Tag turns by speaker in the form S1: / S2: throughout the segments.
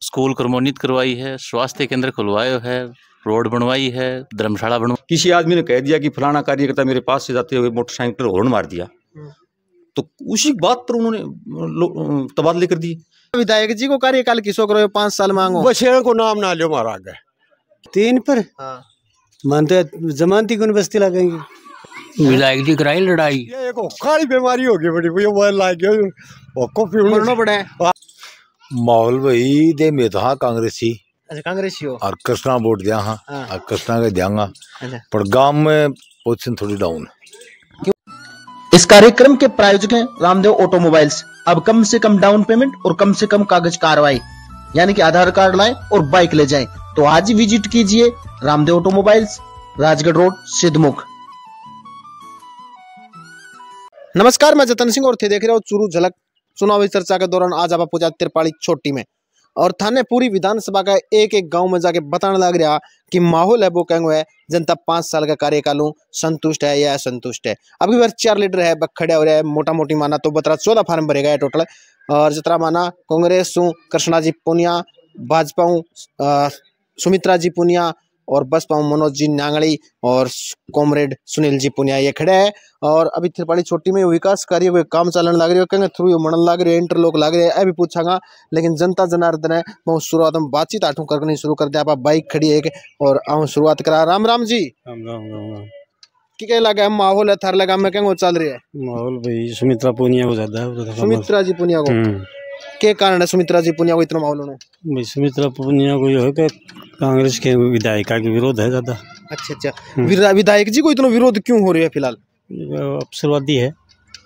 S1: School क्रमोन्नत करवाई है, स्वास्थ्य केंद्र खुलवाया है, रोड बनवाई है, धर्मशाला बनवाई।
S2: किसी आदमी ने कह दिया कि फलाना कार्यकर्ता मेरे पास से जाते हुए मोटरसाइकिल हॉर्न मार दिया, तो उसी बात पर उन्होंने तबादले कर दिए।
S3: विधायक जी को कार्यकाल किसो करो 5 साल मांगो,
S4: बसेड़ को नाम ना लो मारा गए
S5: 3 पर मानते जमानती कौन बस्ती लगेंगे।
S6: विधायक जी कराई लड़ाई,
S4: ये एक काली बीमारी होगी बड़ी वो लाग गया को
S3: मरना पड़ा है।
S7: माहौल भाई दे में था कांग्रेसी।
S3: अच्छा कांग्रेसी हो
S7: और कृष्णा वोट दिया हाँ और कृष्णा के देंगा।
S3: अच्छा।
S7: पर गांव में पोजीशन थोड़ी डाउन है।
S8: इस कार्यक्रम के प्रायोजक हैं रामदेव ऑटोमोबाइल्स। अब कम से कम डाउन पेमेंट और कम से कम कागज कार्रवाई, यानी कि आधार कार्ड लाएं और बाइक ले जाएं। तो आज ही विजिट कीजिए रामदेव ऑटोमोबाइल्स, राजगढ़ रोड, सिद्धमुख।
S3: नमस्कार, मैं जतन सिंह और थे देख रहे हो चुरू झलक चुनावी चर्चा के दौरान। आज आप पहुंचा तिरपाड़ी छोटी में और थाने पूरी विधानसभा का एक एक गांव में जाके बताने लग रहा कि माहौल है वो कहेंगे है जनता 5 साल का कार्यकाल संतुष्ट है या असंतुष्ट है। अभी बार 4 लीडर है खड़े हो रहे हैं, मोटा मोटी माना तो 14 फार्म भरेगा है टोटल। और जितना माना कांग्रेस कृष्णा जी पुनिया, भाजपा सुमित्रा जी पुनिया और बसपा मनोज जी नांगड़ी और कॉमरेड सुनील जी पुनिया ये खड़े हैं। और अभी तिरपाड़ी छोटी में विकास कार्य को काम चलन लग रही है, कहेंगे थ्रू मनन लग रही है, इंटरलॉक लग रहे हैं। अभी पूछागा लेकिन जनता जनार्दन है बहुत शुरुआत में बातचीत आठू करनी शुरू कर दिया। आप बाइक खड़ी है और आऊँ शुरुआत करा। राम राम जी।
S5: राम राम राम राम।
S3: क्या लगा माहौल है थार लगा में क्या चल रही है
S5: माहौल भाई सुमित्रा पुनिया को ज्यादा है।
S3: सुमित्रा जी पुनिया को क्या कारण है सुमित्रा जी पुनिया को इतना माहौल होना
S5: भाई? सुमित्रा पुनिया को ये है कि कांग्रेस के विधायिका के विरोध है ज्यादा।
S3: अच्छा विधायक जी को इतना विरोध क्यों हो रही है फिलहाल?
S5: अवसरवादी है।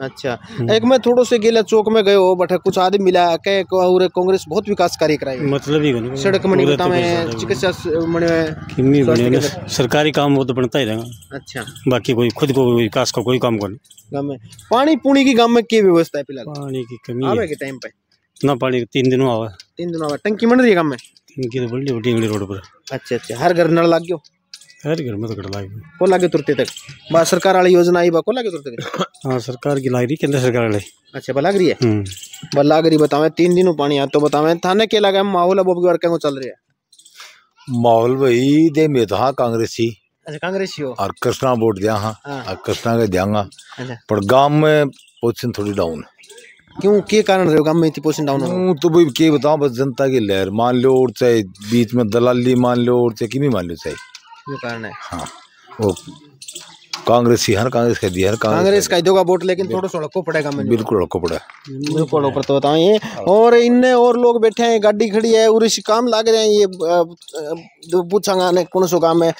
S3: अच्छा एक मैं थोड़ो से गेला चौक में गए हो बट कुछ आदमी मिला के कांग्रेस बहुत विकास कार्य कराई
S5: मतलब ही नहीं।
S3: सड़क मणि बता में चिकित्सा मणि
S5: सरकारी काम वो तो बनता ही रहेगा।
S3: अच्छा
S5: बाकी कोई खुद को विकास का कोई काम नहीं।
S3: गांव में पानी पुणी की गांव में क्या व्यवस्था है फिलहाल?
S5: पानी की कमी
S3: आवे के टाइम पे
S5: ना पानी 3 दिनों आवा।
S3: 3 दिनों आवा टंकी बन रही है गांव में?
S5: टंकी तो बड़ी बड़ी रोड पर।
S3: अच्छा हर घर नल लग गयो?
S5: हर घर में तो कट लाग
S3: को लागे तुरते तक बा सरकार वाली योजना आई बा को लागे तुरते तक?
S5: हाँ सरकार की लाग रही, केंद्र सरकार वाली।
S3: अच्छा बा लाग रही है। बा लाग रही बतावे 3 दिनों पानी आ तो बतावे थाने के लगा माहौल अब की बार क्या चल रही है?
S7: माहौल भाई दे में था कांग्रेसी।
S3: अच्छा कांग्रेसी हो
S7: और कृष्णा वोट दिया हाँ और कृष्णा के देंगा।
S3: अच्छा
S7: पर गांव में पोजीशन थोड़ी डाउन है।
S3: क्यों के कारण रहे गांव में इतनी पोजीशन डाउन हो?
S7: तो भाई क्या बताऊं, बस जनता की लहर मान लो और चाहे बीच में दलाली मान लो और चाहे किमी मान लो चाहे
S3: ये कारण है।
S7: हाँ वो कांग्रेस ही हर कांग्रेस का दिया, हर
S3: कांग्रेस का दोगा वोट लेकिन थोड़ा सा को पड़ेगा।
S7: बिल्कुल को पड़ा
S3: बिल्कुल ऊपर तो बताओ ये। और इनने और लोग बैठे हैं, गाड़ी खड़ी है और इस काम लाग रहे हैं। ये पूछागा ने कौन सो काम है?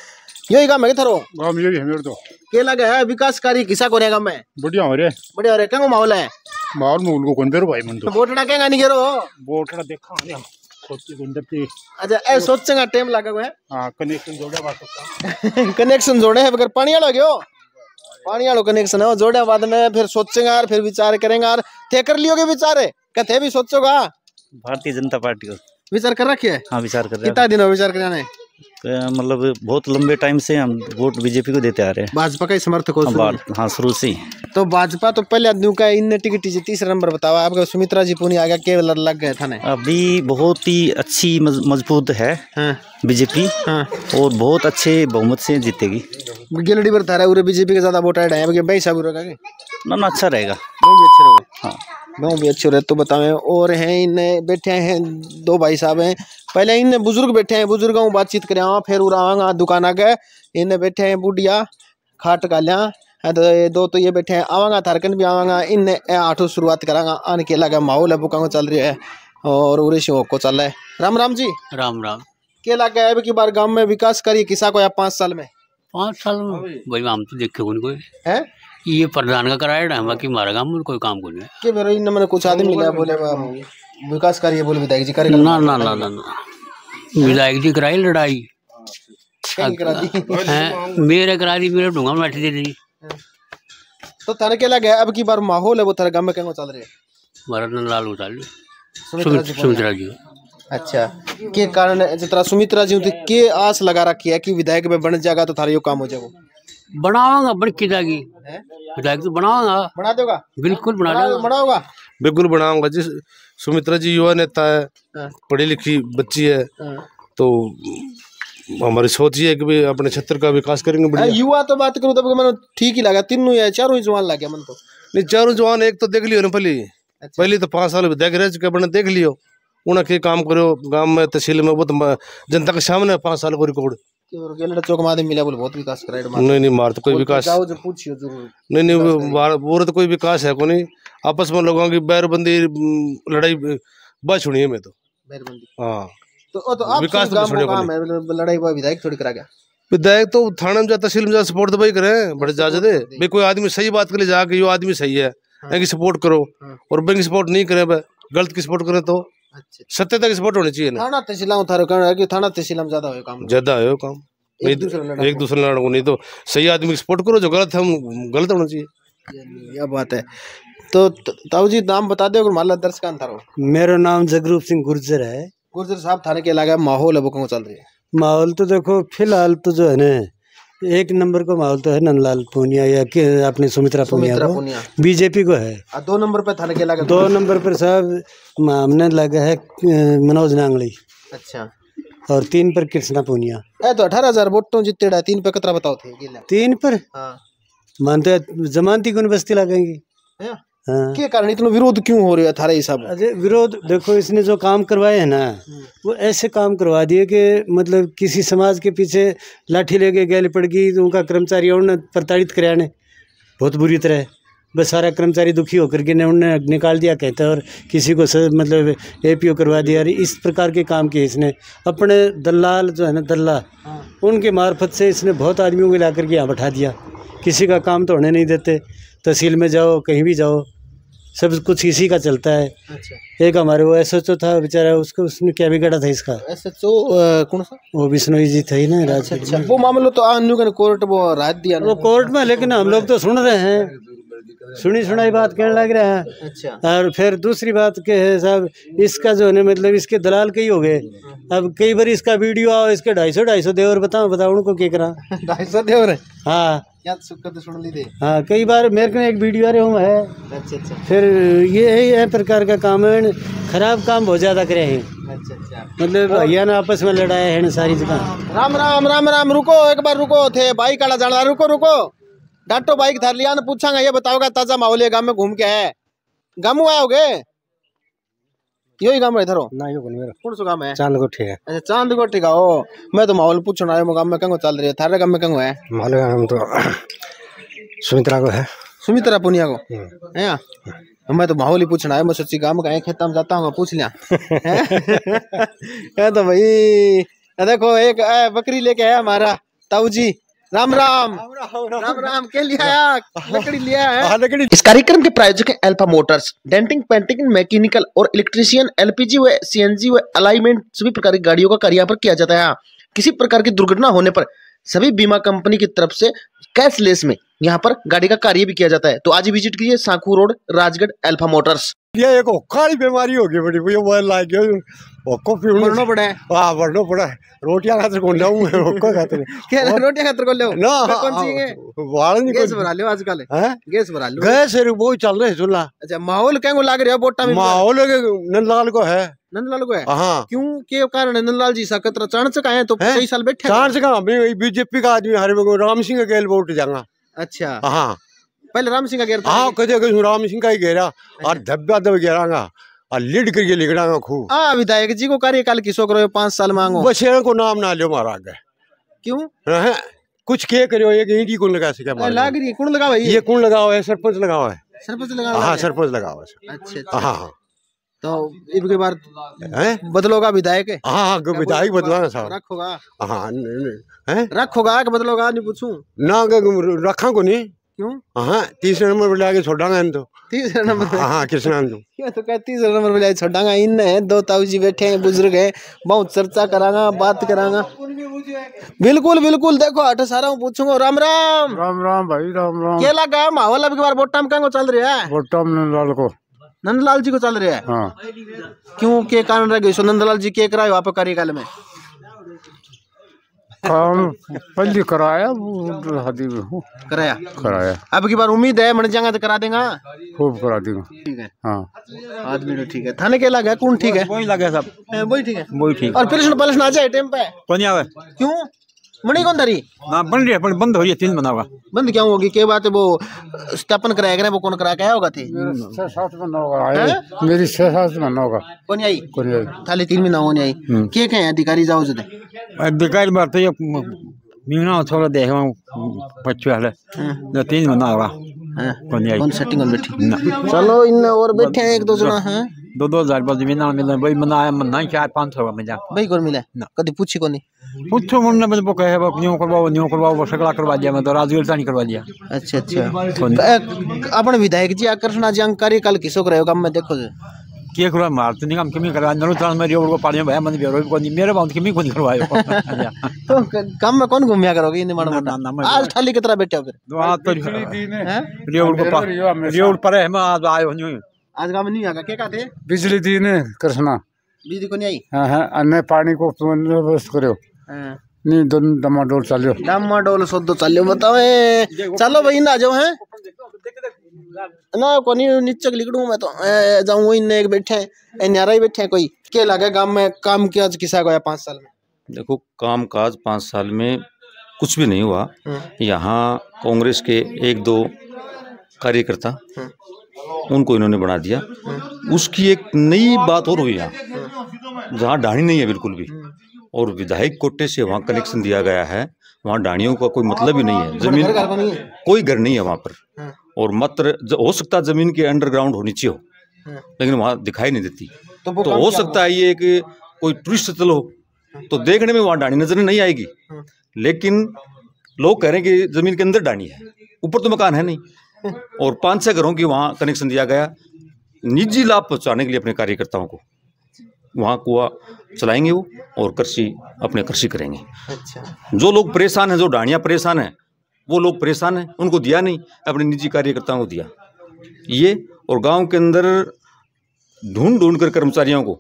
S3: यही काम है थारो
S4: गांव यही है मेरे तो
S3: के लगा है विकास कार्य किसा को रहेगा मैं
S4: बढ़िया हो रे
S3: बढ़िया हो रे क्या माहौल है?
S4: माहौल में उनको कौन बेरो भाई मन तो
S3: वोट डाकेगा नहीं करो
S4: वोट देखा नहीं सोची गुंडती।
S3: अच्छा ए सोचेगा टाइम लगा है।
S4: हां कनेक्शन जोड़े बात सकता
S3: कनेक्शन जोड़े है अगर पानी वाला गयो पानी वाला कनेक्शन है जोड़े बाद में फिर सोचेगा और फिर विचार करेंगे। और थे कर लियोगे विचार कहते भी सोचोगा?
S1: भारतीय जनता पार्टी को
S3: विचार कर रखी है?
S1: हाँ विचार कर रहे
S3: कितना दिन हो विचार कराने?
S1: मतलब बहुत लंबे टाइम से हम वोट बीजेपी को देते आ रहे हैं।
S3: भाजपा का समर्थक हो?
S1: हाँ शुरू से ही।
S3: तो भाजपा तो पहले आदमी का इन टिकट तीसरा नंबर बताओ आपका सुमित्रा जी पुनिया आ गया के लग गए थाने?
S1: अभी बहुत ही अच्छी मजबूत है बीजेपी और बहुत अच्छे बहुमत से जीतेगी।
S3: गिलड़ी पर थारा उरे बीजेपी के ज्यादा वोट ऐड है भाई साहब
S1: ना अच्छा रहेगा।
S3: गाँव भी अच्छे रहोगे?
S1: हाँ
S3: गाँव भी अच्छे रहे तो बतावे। और हैं इन्हें बैठे हैं 2 भाई साहब हैं, पहले इन्हें बुजुर्ग बैठे हैं, बुजुर्गों बातचीत करें फिर उड़ावांगा दुकान आ गए। इन्हें बैठे हैं बुढ़िया खाट गालिया तो ये 2 तो ये बैठे हैं आवांगा थारकन भी आवांगा। इन्हें आठों शुरुआत करांगा आने के लगा माहौल है बुका चल रही है और उरे सिंह को चल रहा है। राम राम जी।
S6: राम राम।
S3: के लगा है की बार गाँव में विकास करिए किसा को या 5 साल में?
S6: 5 साल में भाई हम तो देखे कोई
S3: है
S6: ये प्रधान का कराया है बाकी हमारा गाँव में कोई काम को नहीं
S3: के मेरे इन मैंने कुछ आदमी मिला बोले विकास कार्य बोले विधायक जी करेगा?
S6: ना ना ना ना विधायक जी कराई लड़ाई मेरे करा दी मेरे ढूंगा में बैठी दे दी।
S3: तो थाने के लगे अब की बार माहौल है वो थारे गाँव में क्या चल रही है?
S6: हमारा नंदलाल उतार सुमित्रा जी।
S3: अच्छा के कारण जितना सुमित्रा जी के आस लगा रखी है कि विधायक में बन जाएगा तो थारा यो काम हो जाएगा?
S6: बनावांगा बड़की जागी विधायक तो बनाऊंगा,
S3: बना दोगा?
S6: बिल्कुल बना
S3: बनाओगा?
S4: बिल्कुल बनाऊंगा जी। सुमित्रा जी युवा नेता है, पढ़ी लिखी बच्ची है, तो हमारी सोच ये है कि अपने क्षेत्र का विकास करेंगे बढ़िया।
S3: युवा तो बात करूँ तो मैंने ठीक ही लगा, तीनों या चारों ही जवान लगे मन तो
S4: नहीं, चारों जवान एक तो देख लियो ना पहली तो 5 साल विधायक रह चुके अपने देख लियो, उन्हें काम करो गांव में तहसील में, वो तो जनता के सामने 5 साल को रिकॉर्ड
S3: चौक मादे मिला बोले बहुत विकास कराया।
S4: नहीं मार तो कोई विकास
S3: पूछियो जरूर।
S4: नहीं वो तो कोई विकास है को नहीं, आपस में लोगों की बैरबंदी लड़ाई बच होनी है में तो हाँ
S3: तो विकास लड़ाई विधायक थोड़ी करा गया।
S4: विधायक तो थाने में जा तहसील में जा सपोर्ट तो भाई करे बड़े ज्यादा दे भाई, कोई आदमी सही बात के लिए जाके यो आदमी सही है इनकी सपोर्ट करो, और बैंक सपोर्ट नहीं करे गलत की सपोर्ट करे तो सत्य तक सपोर्ट होनी चाहिए ना।
S3: थाना तहसील थाना तहसील में ज्यादा हो काम
S4: एक दूसरे लड़को, नहीं तो सही आदमी की सपोर्ट करो, जो गलत है हम गलत होना चाहिए।
S3: यह बात है। तो ताऊ जी नाम बता दो माला दर्शकान थारो।
S5: मेरा नाम जगरूप सिंह गुर्जर है।
S3: गुर्जर साहब थाने के इलाका माहौल है वो कौन चल रही है?
S5: माहौल तो देखो फिलहाल तो जो है ना 1 नंबर का माहौल तो है नंदलाल पूनिया या अपनी सुमित्रा पूनिया बीजेपी को है।
S3: 2 नंबर पे थाने के इलाका
S5: 2 नंबर पर साहब हमने लगा है मनोज नांगली।
S3: अच्छा।
S5: और 3 पर कृष्णा पूनिया।
S3: तो 18,000 वोटों जीते 3 पे कतरा बताओ थे?
S5: 3 पर मानते जमानती कौन बस्ती लगेंगी।
S3: क्या कारण इतना विरोध क्यों हो रहा है थारे हिसाब?
S5: अजय विरोध देखो, इसने जो काम करवाए है ना वो ऐसे काम करवा दिए कि मतलब किसी समाज के पीछे लाठी लेके गैल पड़ गई तो उनका कर्मचारी उन्होंने प्रताड़ित कराया ने बहुत बुरी तरह, बस सारा कर्मचारी दुखी होकर के उन्होंने निकाल दिया कहते हैं, और किसी को मतलब APO करवा दिया। इस प्रकार के काम किए इसने। अपने दलाल जो है ना दल्ला, उनके मार्फत से इसने बहुत आदमियों को ला करके यहाँ बैठा दिया, किसी का काम तो होने नहीं देते। तहसील में जाओ कहीं भी जाओ सब कुछ इसी का चलता है। अच्छा। एक हमारे वो SHO था बेचारा, उसने क्या बिगाड़ा था इसका? SHO कौन सा? वो बिश्नोई जी थे ही ना राज।
S3: अच्छा। वो मामला तो अन्य कोर्ट वो राहत दिया
S5: वो कोर्ट में, लेकिन हम लोग तो सुन रहे हैं, सुनी सुनाई बात कहने लग रहा है। अच्छा। और फिर दूसरी बात के है साहब, इसका जो है मतलब इसके दलाल कई हो गए। अब कई बार इसका वीडियो आओ, इसके 250 देवर बताओ उनको क्या करा। 250 देवर? हाँ
S3: तो सुन ली दे।
S5: हाँ कई बार मेरे को एक वीडियो आ रहे हूँ है। अच्छा। फिर ये प्रकार का काम है, खराब काम बहुत ज्यादा करे हैं। अच्छा। मतलब भैया ने आपस में लड़ाया है सारी जगह।
S3: राम राम राम राम। रुको एक बार रुको थे बाइक आला जाना। रुको डाटो बाइक थार लिया पूछांगा, ये बताओगा ताजा माहौल है गाँव में घूम के है? गाँव आओगे? यो ही काम है इधर
S5: ना, यो
S3: कौन सा काम है?
S5: चांदकोठी है।
S3: अच्छा चांदकोठी का हो। मैं तो माहौल पूछना आया गाँव में कंगो चल रही है, थारे गाँव में कंगो है?
S5: माहौल हम तो सुमित्रा को है। सुमित्रा
S3: पुनिया को है? मैं तो माहौल ही पूछना है, मैं सोची गाँव का खेता में जाता हूँ पूछ लिया। तो भाई देखो एक बकरी लेके आया हमारा ताऊ जी। राम राम राम राम के लिया लकड़ी लिया है।
S8: इस कार्यक्रम के प्रायोजक हैं alpha Motors. Denting, painting, mechanical और इलेक्ट्रीशियन, LPG व CNG व अलाइनमेंट सभी प्रकार की गाड़ियों का कार्य यहाँ पर किया जाता है। किसी प्रकार की दुर्घटना होने पर सभी बीमा कंपनी की तरफ से कैशलेस में यहाँ पर गाड़ी का कार्य भी किया जाता है। तो आज ही विजिट कीजिए सांखू रोड, राजगढ़, अल्फा मोटर्स।
S4: ये एक काली बीमारी होगी बड़ी, वो लाग गया कॉफी
S3: बढ़ना पड़ा है।
S4: हाँ बढ़ना पड़ा है। रोटियां खातर कौन लाऊं मैं रोको खातर
S3: क्या रोटियां खातर कौन लाऊं
S4: ना?
S3: कौन सी है?
S4: वाला नहीं
S3: गैस भरा लो आजकल। गैस भरा लो।
S4: गैस वो चल रहे चूल्हा।
S3: अच्छा माहौल क्या लाग रहा है बोटा में?
S4: माहौल नंदलाल को है।
S3: नंदलाल को है?
S4: हाँ।
S3: क्यों के कारण नंदलाल जी सा कतरा चाणचक आए तो कई साल बैठे?
S4: चाणचक बीजेपी का आदमी हरे राम सिंह का गेल वोट जाऊंगा।
S3: अच्छा
S4: हाँ
S3: पहले राम सिंह का घेरा।
S4: हाँ कदे राम सिंह का ही घेरा और धब्बा दब घेरांगा और लीड करके लिखड़ांगा खूब।
S3: हाँ विधायक जी को कार्यकाल किसो करो 5 साल मांगो?
S4: बस को नाम ना लो मारा गए।
S3: क्यों?
S4: कुछ के करो एक ईंटी कौन लगा सके?
S3: लाग रही कौन लगा भाई?
S4: ये कौन लगाओ है? सरपंच लगाओ है।
S3: सरपंच लगाओ?
S4: हाँ सरपंच लगाओ है।
S3: अच्छा
S4: हाँ
S3: तो इनके बार बदलोगा विधायक?
S4: हाँ विधायक बदलाना साहब।
S3: रखोगा?
S4: हाँ
S3: रखोगा कि बदलोगा? नहीं पूछूं ना
S4: रखा को नहीं।
S3: क्यों?
S4: हाँ 3 नंबर पर लाके छोड़ांगा इन तो।
S3: 3 नंबर?
S4: हाँ कृष्णा
S3: तो क्या 3 नंबर पर लाके छोड़ांगा? इन है 2 ताऊ जी बैठे हैं बुजुर्ग है, बहुत चर्चा करांगा बात करांगा। बिल्कुल बिल्कुल देखो 8 सारा पूछूंगा। राम राम
S4: राम राम भाई राम राम।
S3: क्या लगा माहौल अब की बार वोट टाइम कहाँ चल रहा है?
S4: वोट टाइम नंदलाल को,
S3: नंदलाल जी को चल रहा है।
S4: हाँ।
S3: क्यों के कारण रह गए? नंदलाल जी के कराए वहाँ पे कार्यकाल में
S9: काम पहले कराया कराया।
S3: अब की बार उम्मीद है मन जाएगा तो करा देगा,
S9: खूब करा देगा।
S3: ठीक है,
S9: हाँ
S3: आदमी तो ठीक है। थाने के लगा कौन ठीक है?
S1: वही लगे सब,
S3: वही ठीक है,
S1: वही ठीक।
S3: और पुलिस ना जाए टाइम पे
S1: कौन आवे?
S3: क्यों मणि कौन धरी?
S1: ना बन रही है, पर बंद हो रही है, 3 बना होगा।
S3: बंद क्या होगी? क्या बात है? वो स्थापन कराया गया, वो कौन करा के होगा थे?
S9: 6-7 महीना होगा, मेरी 6-7 महीना होगा।
S3: कौन आई? थाले 3 महीना होने आई। क्या कहे अधिकारी जाओ जदे?
S1: अधिकारी बात तो ये मीना थोड़ा देखो बच्चे वाले 3 महीना होगा। कौन आई?
S3: कौन सेटिंग में बैठी? चलो इन और बैठे हैं 1-2 जना हैं।
S1: 2-2 हजार जमीन मिले भाई, मना मना 4-5 होगा मजा
S3: भाई। कौन मिला? कभी पूछी कोनी?
S1: पूछो मुन्ने में वो कहे वो न्यू करवाओ वो सगला करवा दिया, मैं तो राजगीर नहीं करवा दिया।
S3: अच्छा अपन विधायक जी आकर्षण जानकारी कल किसो करायो काम में देखो जे
S1: के करवा मारते नहीं काम किमी करवा नरो ताल में रोड को पानी में भाई मन बेरो को मेरे बाउंड किमी को नहीं करवायो।
S3: तो काम में कौन घूमिया करोगे इन मानो? आज थाली की तरह बैठे हो फिर?
S1: आज तो रोड पर है, मैं आज आयो नहीं,
S3: आज गांव में नहीं आगा। क्या कहते?
S9: बिजली दी ने कृष्णा
S3: बिजली को नहीं आई।
S9: हाँ अन्य पानी को बंदोबस्त करो नहीं, डमाडोल चलो,
S3: डमाडोल सो चलो। बताओ चलो भाई ना जाओ हैं ना कोनी नीचे लिखूं मैं तो जाऊं। इन एक बैठे हैं न्यारा ही बैठे हैं। कोई क्या लगा गांव में काम किया किसा गया 5 साल में?
S2: देखो काम काज 5 साल में कुछ भी नहीं हुआ। यहाँ कांग्रेस के 1-2 कार्यकर्ता उनको इन्होंने बना दिया। उसकी एक नई बात और हुई यहाँ, जहाँ डाणी नहीं है बिल्कुल भी, और विधायक कोटे से वहाँ कनेक्शन दिया गया है। वहाँ डाणियों का कोई मतलब ही नहीं है, जमीन कोई घर नहीं है वहाँ पर, और मात्र हो सकता है जमीन के अंडरग्राउंड हो, नीचे हो, लेकिन वहाँ दिखाई नहीं देती। तो हो सकता है ये कि कोई टूरिस्ट स्थल हो तो देखने में वहाँ डाणी नजर नहीं आएगी, लेकिन लोग कह रहे हैं कि जमीन के अंदर डाणी है, ऊपर तो मकान है नहीं। और 5-6 घरों की वहाँ कनेक्शन दिया गया, निजी लाभ पहुँचाने के लिए अपने कार्यकर्ताओं को। वहाँ कुआ चलाएंगे वो और कृषि अपने कृषि करेंगे। अच्छा। जो लोग परेशान हैं, जो डाणियाँ परेशान हैं, वो लोग परेशान हैं, उनको दिया नहीं, अपने निजी कार्यकर्ताओं को दिया ये। और गांव के अंदर ढूंढ कर कर्मचारियों को,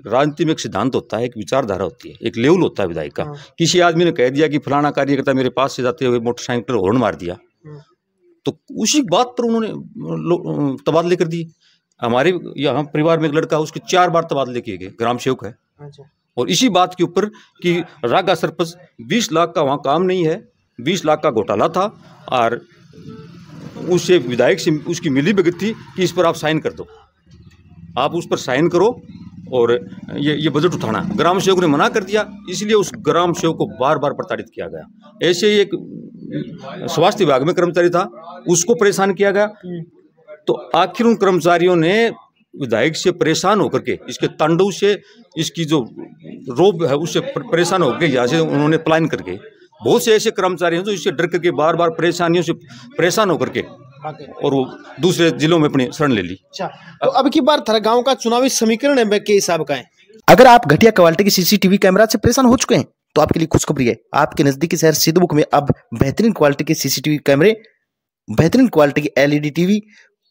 S2: राजनीति में एक सिद्धांत होता है, एक विचारधारा होती है, एक लेवल होता है विधायक का। किसी आदमी ने कह दिया कि फलाना कार्यकर्ता मेरे पास से जाते हुए मोटरसाइकिल हॉर्न मार दिया, तो उसी बात पर उन्होंने तबादले कर दिए। हमारे यहाँ परिवार में एक लड़का, उसके 4 बार तबादले किए गए, ग्राम सेवक है। और इसी बात के ऊपर कि रागा सरपंच 20 लाख का वहाँ काम नहीं है, 20 लाख का घोटाला था, और उससे विधायक से उसकी मिली भगत थी कि इस पर आप साइन कर दो, आप उस पर साइन करो और ये बजट उठाना। ग्राम सेवक ने मना कर दिया, इसलिए उस ग्राम सेवक को बार बार प्रताड़ित किया गया। ऐसे ही एक स्वास्थ्य विभाग में कर्मचारी था, उसको परेशान किया गया। तो आखिर उन कर्मचारियों ने विधायक से परेशान होकर के, इसके तांडव से, इसकी जो रोब है उससे परेशान होकर यहाँ से उन्होंने पलायन करके, बहुत से ऐसे कर्मचारी हैं जो इससे डर करके बार बार परेशानियों से परेशान होकर के और वो दूसरे जिलों में अपनी शरण ले ली।
S3: तो अब की बार थारा गांव का चुनावी समीकरण के हिसाब का है।
S8: अगर आप घटिया क्वालिटी की सीसीटीवी कैमरा से परेशान हो चुके हैं तो आपके लिए खुशखबरी है। आपके नजदीकी शहर सिद्धमुख में अब बेहतरीन क्वालिटी के सीसीटीवी कैमरे, बेहतरीन क्वालिटी की एलईडी टीवी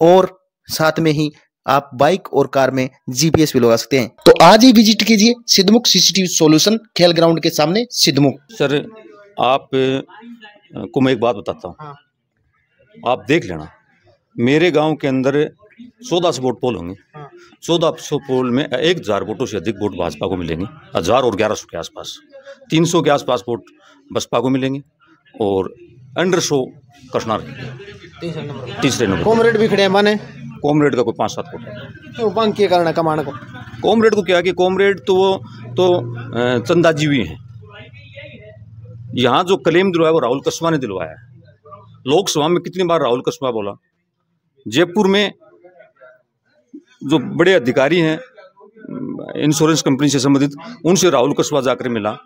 S8: और साथ में ही आप बाइक और कार में जीपीएस भी लगा सकते हैं। तो आज ही विजिट कीजिए सिद्धमुख सीसीटीवी सॉल्यूशन, खेल ग्राउंड के सामने सिद्धमुख।
S2: सर आप को मैं एक बात बताता हूँ, आप देख लेना, मेरे गांव के अंदर 1400 वोट पोल होंगे। 1400 पोल में 1000 वोटों से अधिक वोट भाजपा को मिलेंगे, 1000 और 1100 के आसपास, 300 के आसपास वोट बसपा को मिलेंगे, और अंडर 100 कशनार तीसरे नंबर।
S3: कॉमरेड भी खड़े हैं माने?
S2: कॉमरेड का कोई 5-7 वोट है।
S3: क्यों बांग के कारण कमाने को?
S2: कॉमरेड को क्या कि कॉमरेड तो वो तो चंदाजीवी हैं। यहाँ जो क्लेम दिलवाया वो राहुल कस्बा ने दिलवाया है। लोकसभा में कितनी बार राहुल कस्बा बोला। जयपुर में जो बड़े अधिकारी हैं इंश्योरेंस कंपनी से संबंधित, उनसे राहुल कस्बा जाकर मिला,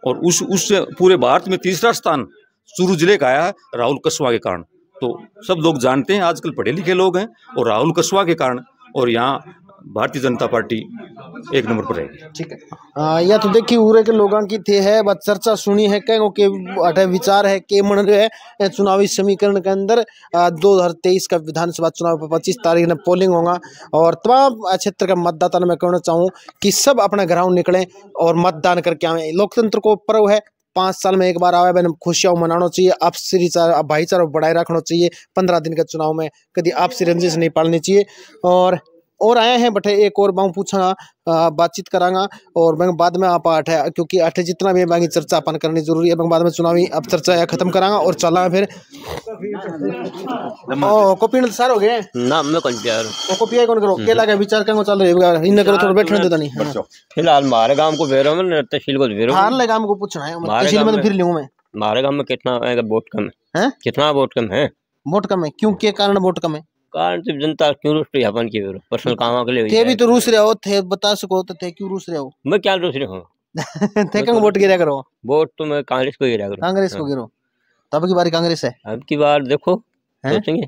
S2: और उससे पूरे भारत में 3रा स्थान चूरू जिले का आया है राहुल कस्बा के कारण। तो सब लोग जानते हैं, आजकल पढ़े लिखे लोग हैं, और राहुल कस्बा के कारण, और यहाँ भारतीय जनता पार्टी एक नंबर पर रहेगी।
S3: ठीक है। या तो देखिए उरे के लोगों की थे है बस चर्चा सुनी है कहीं के अठे विचार है के मन रहे है चुनावी समीकरण के अंदर 2023 का विधानसभा चुनाव पर 25 तारीख ने पोलिंग होगा और तमाम क्षेत्र के मतदाता मैं कहना चाहूँ कि सब अपने घरों निकलें और मतदान करके आए। लोकतंत्र को पर्व है, 5 साल में एक बार आवे मैंने खुशियां मनाना चाहिए, आपसी भाईचारा बढ़ाए रखना चाहिए। 15 दिन के चुनाव में कभी आपसी रंजिश नहीं पालनी चाहिए। और आए हैं बटे एक और बाऊ पूछना बातचीत करांगा और मैं बाद में आप आठ है क्योंकि आठ जितना भी बाकी चर्चा अपन करनी जरूरी है। बाद में चुनावी अब चर्चा खत्म करांगा और चला फिर कॉपी सार हो गए
S6: ना मैं कौन प्यार
S3: कॉपी कौन करो के लगा विचार करो चल रही इन करो थोड़ा बैठने देता नहीं।
S6: फिलहाल हमारे गांव को भेरो मैं तहसील को भेरो
S3: हार ले गांव को पूछना है तहसील में तो फिर लूं मैं।
S6: हमारे गांव में कितना वोट कम है? कितना वोट कम है?
S3: वोट कम है क्यों के कारण वोट कम है?
S6: कारण तो जनता क्यों रूस रही अपन की पर्सनल काम के लिए
S3: थे भी तो रूस रहे हो थे बता सको तो थे क्यों रूस रहे हो?
S6: मैं क्या रूस रहा हूँ
S3: थे क्यों वोट गिरा करो?
S6: वोट तो मैं कांग्रेस को गिरा करो।
S3: कांग्रेस को गिरो तब की बारी कांग्रेस है।
S6: अब की बार देखो सोचेंगे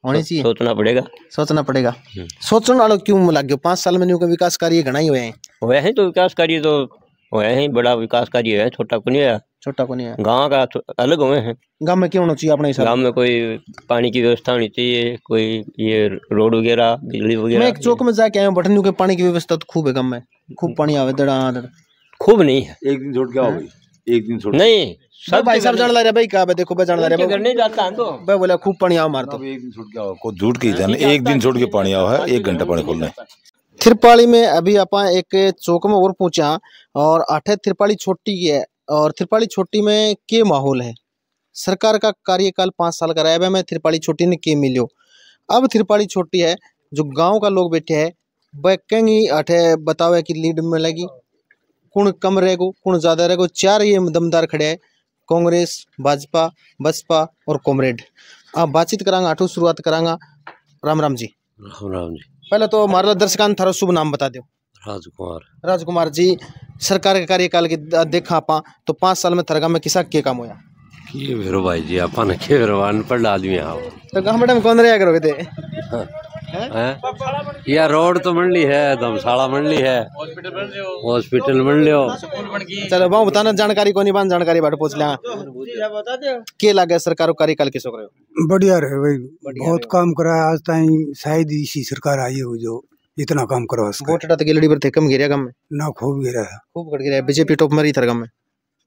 S3: होनी चाहिए
S6: सोचना पड़ेगा
S3: सोचने वालों क्यों लग गए 5 साल में न्यू के विकास कार्य घना ही हुए हैं
S6: तो विकास कार्य तो हुए हैं बड़ा विकास कार्य है छोटा को नहीं है गाँव का अलग हुए हैं।
S3: गाँव में क्यों होना चाहिए अपने हिसाब?
S6: गाँव में कोई पानी की व्यवस्था होनी चाहिए, कोई ये रोड वगैरह बिजली वगैरह।
S3: मैं एक चौक में जाके आया बटन के पानी की व्यवस्था तो खूब है गाँव में, खूब पानी आवे दड़ा
S6: खूब नहीं है।
S7: एक दिन छोड़ क्या हो गई, एक दिन छोड़
S6: नहीं
S3: सब भाई साहब जान ला रहे भाई क्या देखो मैं जान ला रहे
S6: घर नहीं जाता तो
S3: भाई बोला खूब पानी आओ मार तो
S7: एक दिन छोड़ क्या हो को झूठ की जाने एक दिन छोड़ के पानी आओ है 1 घंटा पानी खोलना है।
S3: थिरपाली में अभी अपन एक चौक में और पहुंचा और आठे थिरपाली छोटी है और थिरपाली छोटी में के माहौल है। सरकार का कार्यकाल 5 साल का रहा है थिरपाली छोटी ने के मिलो। अब थिरपाली छोटी है जो गांव का लोग बैठे है वह कहीं आठे बताओ कि लीड मिलेगी कौन कम रहेगो कौन ज्यादा रहेगो। 4 ये दमदार खड़े है कांग्रेस भाजपा बसपा और कॉमरेड। अब बातचीत करांगा आठों शुरुआत करांगा। राम राम जी।
S6: राम जी।
S3: पहले तो हमारा दर्शकान थारा शुभ नाम बता दो। राजकुमार जी सरकार के कार्यकाल की देखा आपा तो 5 साल में थरगा में किसा के काम होया
S6: ये भेरो भाई जी अपन के भेरवान पर आदमी आओ
S3: तो गांव मैडम कौन रहा करोगे थे
S6: या रोड तो मंडली है धर्मशाला मंडली है हॉस्पिटल मंडली हो।
S3: चलो बाबू बताना जानकारी कोनी बान जानकारी बाट पूछ लिया के लगे सरकार को कार्यकाल किसो करे?
S9: बढ़िया रहे भाई, बहुत काम करा है आज ताई शायद इसी सरकार आई हो जो इतना काम करो।
S3: वोट डाट गिलड़ी पर थे कम गिरा गम में
S9: ना खूब गिरा है,
S3: खूब गिरा है। बीजेपी टॉप में रही थर गम में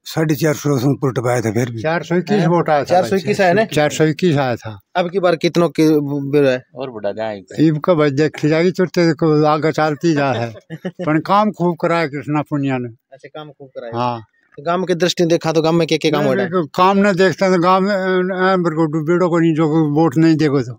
S9: 450 पर टपाया था फिर भी
S5: 421 वोट आया था।
S3: 421 है ना
S5: 421 आया था।
S3: अब की बार कितनों के है
S6: और बढ़ा जाए
S5: इब का बजे खिजागी चुटते को आगे चलती जा है पर काम खूब कराया कृष्णा पुनिया ने।
S3: अच्छा काम खूब कराया।
S5: हाँ
S3: गांव के दृष्टि देखा तो गांव में के काम हो रहा है?
S5: काम नहीं देखते तो गांव में बेड़ो को नहीं जो वोट नहीं देखो तो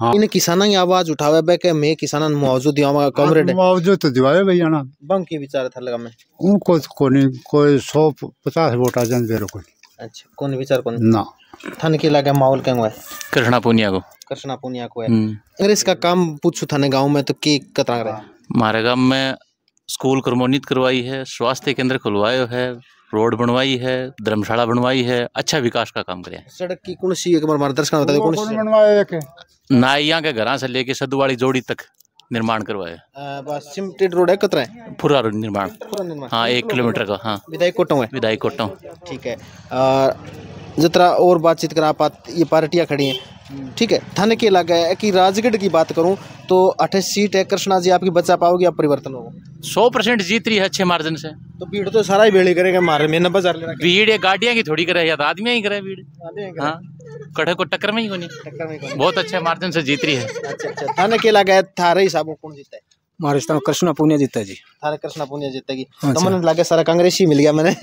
S3: हाँ। इन किसाना की आवाज उठावे बे के मैं किसाना मुआवजा दिया कॉमरेड
S5: मुआवजा तो दिवाए भैया ना
S3: बंग की विचार था लगा में
S5: उनको कोई 150 वोट आ जाए बेरो को।
S3: अच्छा कौन विचार कौन
S5: ना
S3: थाने के लगा माहौल क्या हुआ है?
S6: कृष्णा पुनिया को
S3: है। अगर इसका काम पूछू थाने गाँव में तो की कतरा रहा?
S10: हमारे गाँव में स्कूल क्रमोन्नत करवाई है, स्वास्थ्य केंद्र खुलवायो है, रोड बनवाई है, धर्मशाला बनवाई है, अच्छा विकास का काम करे।
S3: सड़क की कौन सी एक बार मार्गदर्शन बता दो कौन सी
S5: बनवाया है?
S10: नाइया के घरा से लेके सदुवाड़ी जोड़ी तक निर्माण करवाया।
S3: बस सिमटेड रोड है कतरा है?
S10: पूरा रोड निर्माण हाँ 1 किलोमीटर का। हाँ
S3: विधायक कोटों है।
S10: विधायक कोटों
S3: ठीक है। जितना और बातचीत करा ये पार्टियां खड़ी हैं ठीक है। थाने के लगा है कि राजगढ़ की बात करूं तो 28 सीट है। कृष्णा जी आपकी बचा पाओगे आप परिवर्तन होगा?
S10: 100% जीत रही है अच्छे मार्जिन से।
S3: तो भीड़ तो सारा ही बेड़ी करेगा मारे में 90,000 लेना
S10: भीड़ ये गाड़ियां की थोड़ी करे या तो आदमी ही करे भीड़। हाँ कड़े को टक्कर में ही कोनी बहुत अच्छे मार्जिन से जीत रही है।
S3: अच्छा थाने के लगा है थारे हिसाब कौन जीता है?
S1: हमारे स्थान कृष्णा पुनिया जीता जी।
S3: थारे कृष्णा पुनिया जीतेगी तो मन लगे सारा कांग्रेस ही मिल गया मैंने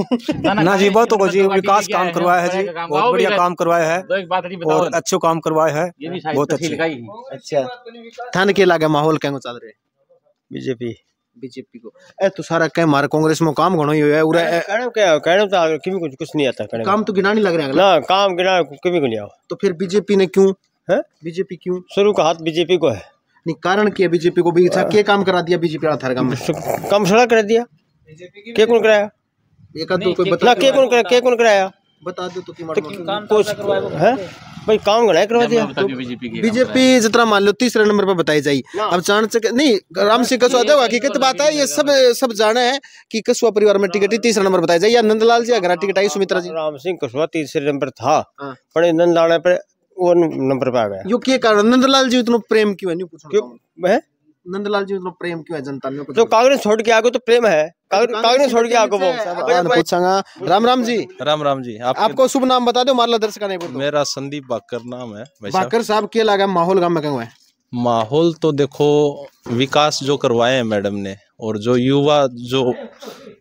S1: ना जी बहुत को जी विकास काम करवाया है जी, बहुत बढ़िया काम करवाया है और अच्छे काम करवाया है बहुत अच्छे।
S3: अच्छा थाने के लगे माहौल क्या चल रहे? बीजेपी को ए तो सारा कह मारे कांग्रेस में काम घणो ही होया उरा
S6: कहने तो किमी कुछ नहीं आता
S3: काम तो गिना नहीं लग रहा है
S6: ना काम गिना किमी को नहीं आओ।
S3: तो फिर बीजेपी ने क्यों है? बीजेपी क्यों
S6: शुरू का हाथ बीजेपी को है?
S3: नहीं कारण क्या बीजेपी को भी क्या काम करा दिया बीजेपी वाला थारगा में?
S6: कम सड़क कर दिया के कौन कराया?
S3: एक दो कोई
S6: बता के कौन कराया?
S3: बता दो तो कि काम
S11: कुछ है भाई काम घना करवा दिया
S3: बीजेपी जितना मान लो तीसरे नंबर पर बताई जाई। अब जान सके नहीं राम सिंह कछुआ देखो हकीकत बात है ये सब जाने हैं कि कछुआ परिवार में टिकट ही तीसरा नंबर बताई जाए या नंदलाल जी अगर टिकट आई सुमित्रा जी।
S11: राम सिंह कछुआ तीसरे नंबर था पर नंदलाल पे वो नंबर पे आ गया।
S3: यो के कारण नंदलाल जी इतना प्रेम क्यों है? नहीं पूछो
S11: क्यों है
S3: नंदलाल जी इतना प्रेम क्यों है जनता में?
S11: जो कांग्रेस छोड़ के आगे तो प्रेम है, कांग्रेस छोड़ के आगे वो
S3: पूछांगा। राम राम जी।
S12: राम राम जी।
S3: आपको शुभ नाम बता दो मारला दर्शक नहीं बोल।
S12: मेरा संदीप बाकर नाम है।
S3: बाकर साहब क्या लगा माहौल गांव में क्या हुआ है?
S12: माहौल तो देखो विकास जो करवाए हैं मैडम ने और जो युवा जो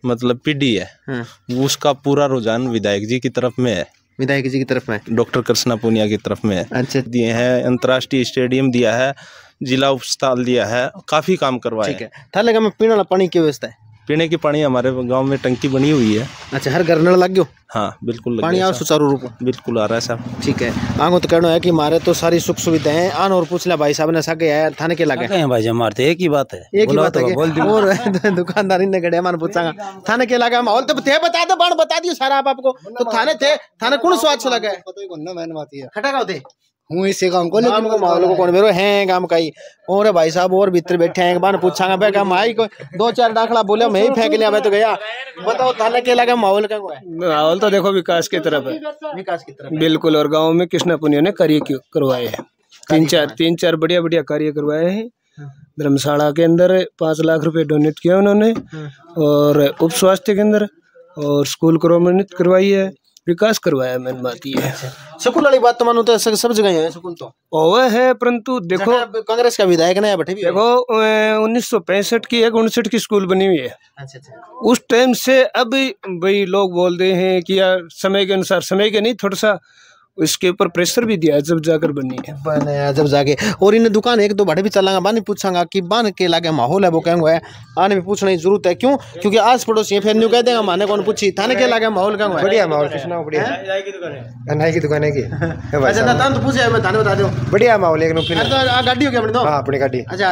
S12: मतलब पीढ़ी है उसका पूरा रुझान विधायक जी की तरफ में है।
S3: विधायक जी की तरफ में
S12: डॉक्टर कृष्णा पुनिया की तरफ में है।
S3: अच्छा
S12: दिए हैं, अंतर्राष्ट्रीय स्टेडियम दिया है, जिला अस्पताल दिया है, काफी काम करवाए।
S3: ठीक है। थाले गांव में पीने वाला पानी की व्यवस्था है?
S12: पीने की पानी हमारे गांव में टंकी बनी हुई है।
S3: अच्छा हर घर नल लग गयो?
S12: हाँ बिल्कुल
S3: पानी आ सुचारू रूप
S12: बिल्कुल आ रहा है साहब।
S3: ठीक है। आंगो तो कहना है कि हमारे तो सारी सुख सुविधाएं हैं। आन और पूछ लिया भाई साहब ने सके है थाने के लगे
S6: हैं भाई हमारे एक ही बात है
S3: एक ही बात है और दुकानदारी ने गड़े मान पूछांगा थाने के लगा माहौल तो थे बता दो बाण बता दियो सारा आप आपको तो थाने थे थाने कौन स्वाद से लगा खटा गाँव थे हूँ इसी काम को लेकिन माहौल को कौन बेरो है काम का ही और भाई साहब और भीतर बैठे हैं बाण पूछांगा भाई काम आई को दो चार डाखला बोले मैं ही फेंक लिया मैं तो गया। बताओ थाने के लगा माहौल क्या हुआ है?
S13: माहौल तो देखो विकास की तरफ है,
S3: विकास की तरफ
S13: बिल्कुल। और गांव में कृष्णा पुनिया ने कार्य करवाए हैं, तीन चार बढ़िया कार्य करवाए हैं। धर्मशाला के अंदर 5 लाख रुपए डोनेट किया उन्होंने और उप स्वास्थ्य केंद्र और स्कूल क्रोमोनित करवाई है, विकास करवाया। मैंने बात ये है
S3: स्कूल वाली बात तो मानो तो सब जगह है स्कूल तो
S13: ओवर है, परंतु देखो
S3: कांग्रेस का विधायक ना बैठे भी
S13: देखो 1965 की 59 की स्कूल बनी हुई है। उस टाइम से अब भाई लोग बोल रहे हैं कि यार समय के अनुसार, समय के नहीं थोड़ा सा इसके ऊपर प्रेशर भी दिया जब जाकर बनी है
S3: बनाया जब जाके। और इन दुकान एक दो भाड़े भी चलांगा बानी पूछांगा कि बान के लागे माहौल है वो क्या हुआ है आने भी पूछने की जरूरत है। क्यों? क्योंकि आस पड़ोसी फिर न्यू कह देगा माने कौन पूछी थाने के लागे माहौल क्या हुआ है?
S11: बढ़िया माहौल कृष्णा बढ़िया नाई की दुकान है की
S3: अच्छा तो पूछे मैं थाने बता दो
S11: बढ़िया माहौल है।
S3: गाड़ी हो गया अपनी तो?
S11: हाँ अपनी गाड़ी।
S3: अच्छा